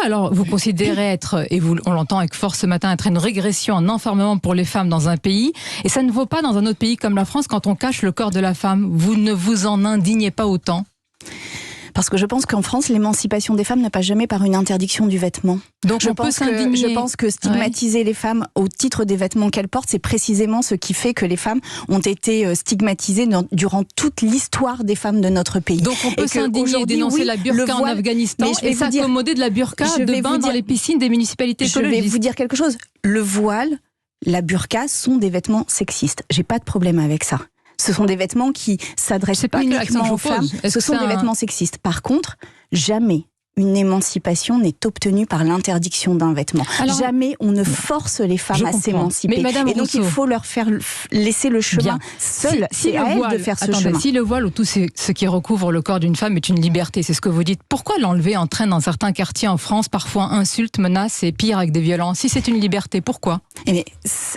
alors vous considérez être, et on l'entend avec force ce matin, être une régression en enfermement pour les femmes dans un pays, et ça ne vaut pas dans un autre pays comme la France quand on cache le corps de la femme. Vous ne vous en indignez pas autant? Parce que je pense qu'en France, l'émancipation des femmes ne passe jamais par une interdiction du vêtement. Donc je pense que stigmatiser les femmes au titre des vêtements qu'elles portent, c'est précisément ce qui fait que les femmes ont été stigmatisées durant toute l'histoire des femmes de notre pays. Donc on peut s'indigner et dénoncer la burqa en Afghanistan et s'accommoder de la burqa de bain dans les piscines des municipalités écologistes. Je vais vous dire quelque chose. Le voile, la burqa sont des vêtements sexistes. J'ai pas de problème avec ça. Ce sont des vêtements qui s'adressent pas uniquement aux femmes, ce sont des vêtements sexistes. Par contre, jamais une émancipation n'est obtenue par l'interdiction d'un vêtement. Alors, jamais on ne force les femmes à s'émanciper. Et donc il faut leur laisser le chemin seul. C'est à elles de faire ce chemin. Si le voile ou tout ce qui recouvre le corps d'une femme est une liberté, c'est ce que vous dites, pourquoi l'enlever entraîne dans certains quartiers en France parfois insultes, menaces et pire avec des violences? Si c'est une liberté, pourquoi?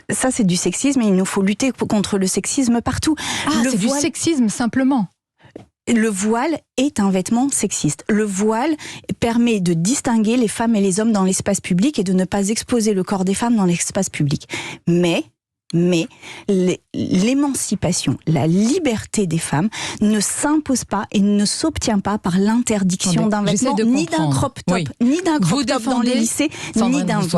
Ça c'est du sexisme et il nous faut lutter contre le sexisme partout. C'est du sexisme simplement. Le voile est un vêtement sexiste. Le voile permet de distinguer les femmes et les hommes dans l'espace public et de ne pas exposer le corps des femmes dans l'espace public. Mais l'émancipation, la liberté des femmes ne s'impose pas et ne s'obtient pas par l'interdiction d'un vêtement, ni d'un crop top, ni d'un crop top dans les lycées, ni d'un voile.